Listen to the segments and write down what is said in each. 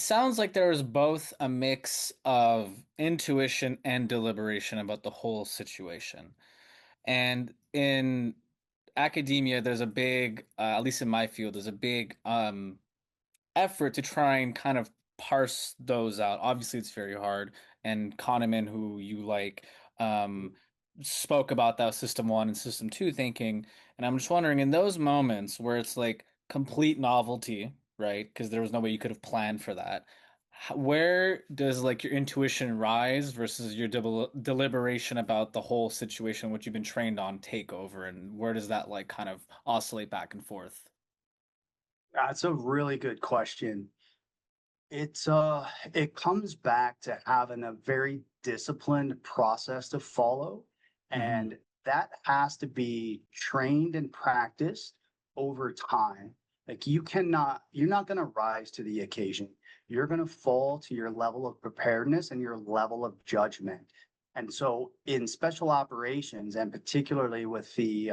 sounds like there was both a mix of intuition and deliberation about the whole situation. And in academia, there's a big, at least in my field, there's a big effort to try and kind of parse those out. Obviously, it's very hard. And Kahneman, who you like, um, spoke about that system one and system two thinking. And I'm just wondering, in those moments where it's like complete novelty, right? Because there was no way you could have planned for that. Where does like your intuition rise versus your deliberation about the whole situation, which you've been trained on, take over, and where does that like kind of oscillate back and forth? That's a really good question. It comes back to having a very disciplined process to follow, Hmm. and that has to be trained and practiced over time. Like you're not going to rise to the occasion. You're going to fall to your level of preparedness and your level of judgment. And so in special operations, and particularly with the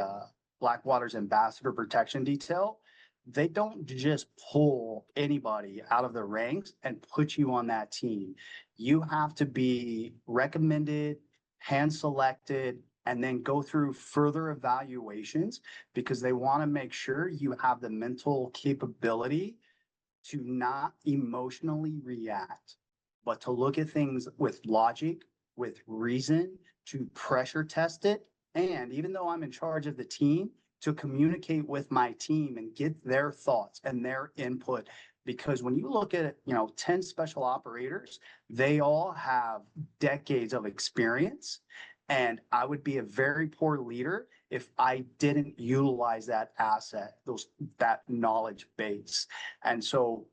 Blackwaters Ambassador Protection Detail, they don't just pull anybody out of the ranks and put you on that team. You have to be recommended, hand selected, and then go through further evaluations because they want to make sure you have the mental capability to not emotionally react, but to look at things with logic, with reason, to pressure test it. And even though I'm in charge of the team, to communicate with my team and get their thoughts and their input. Because when you look at, 10 special operators, they all have decades of experience. And I would be a very poor leader if I didn't utilize that asset, that knowledge base. And so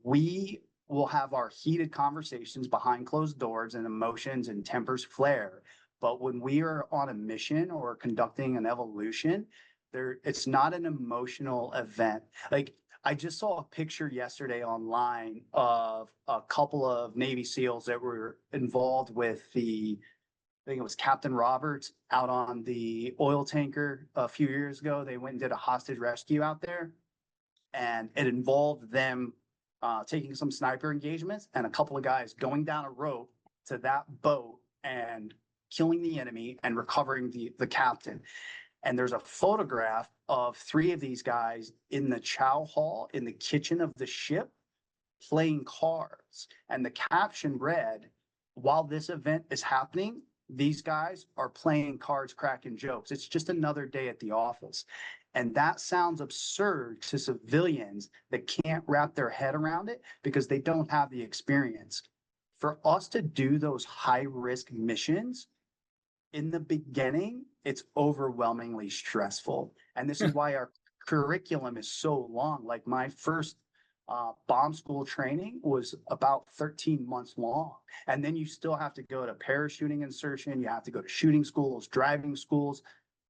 we will have our heated conversations behind closed doors and emotions and tempers flare. But when we are on a mission or conducting an evolution, it's not an emotional event. Like I just saw a picture yesterday online of a couple of Navy SEALs that were involved with I think it was Captain Roberts out on the oil tanker a few years ago. They went and did a hostage rescue out there, and it involved them taking some sniper engagements and a couple of guys going down a rope to that boat and killing the enemy and recovering the captain. And there's a photograph of three of these guys in the chow hall in the kitchen of the ship playing cards. And the caption read, while this event is happening, these guys are playing cards, cracking jokes. It's just another day at the office. And that sounds absurd to civilians that can't wrap their head around it because they don't have the experience. For us to do those high risk missions, in the beginning, it's overwhelmingly stressful. And this is why our curriculum is so long. Like my first bomb school training was about 13 months long. And then you still have to go to parachuting insertion, you have to go to shooting schools, driving schools.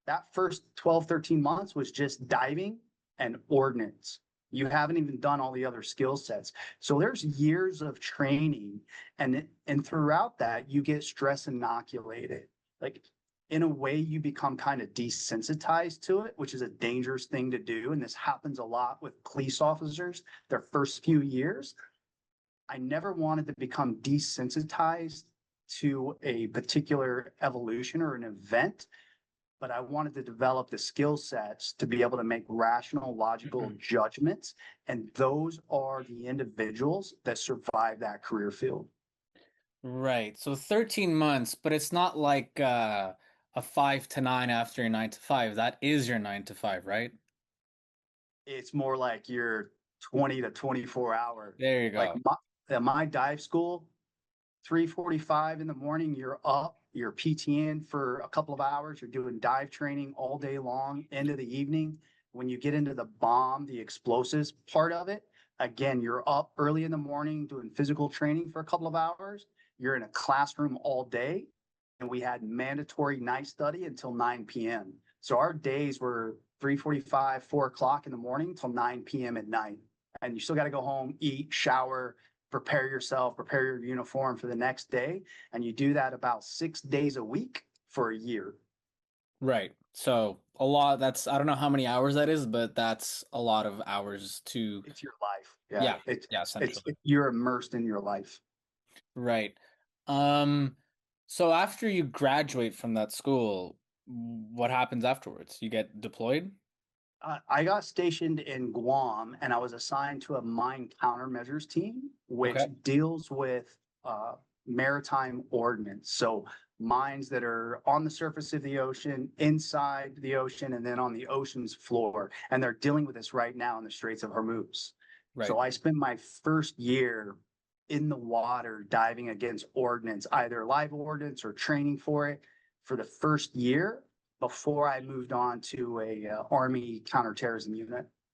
That first 12, 13 months was just diving and ordnance. You haven't even done all the other skill sets. So there's years of training, and throughout that you get stress inoculated. Like in a way you become kind of desensitized to it, which is a dangerous thing to do. And this happens a lot with police officers their first few years. I never wanted to become desensitized to a particular evolution or an event, but I wanted to develop the skill sets to be able to make rational, logical judgments. And those are the individuals that survive that career field. Right. So 13 months, but it's not like a 5 to 9 after your 9 to 5. That is your 9 to 5, right? It's more like your 20 to 24 hour. There you Like go. at my dive school, 3:45 in the morning, you're up, you're PTing for a couple of hours, you're doing dive training all day long into the evening. When you get into the bomb, the explosives part of it, again, you're up early in the morning doing physical training for a couple of hours. You're in a classroom all day, and we had mandatory night study until 9 p.m. So our days were 3:45, 4 o'clock in the morning till 9 p.m. at night. And you still got to go home, eat, shower, prepare yourself, prepare your uniform for the next day. And you do that about 6 days a week for a year. Right. So a lot, that's, I don't know how many hours that is, but that's a lot of hours to, It's your life. Yeah, Yeah, yeah, essentially. you're immersed in your life. Right. Um, so after you graduate from that school, what happens afterwards? You get deployed? I got stationed in Guam and I was assigned to a mine countermeasures team, which Okay. deals with maritime ordnance. So mines that are on the surface of the ocean, inside the ocean, and then on the ocean's floor. And they're dealing with this right now in the Straits of Hormuz. Right. So I spent my first year in the water diving against ordnance, either live ordnance or training for it for the first year before I moved on to a Army counterterrorism unit.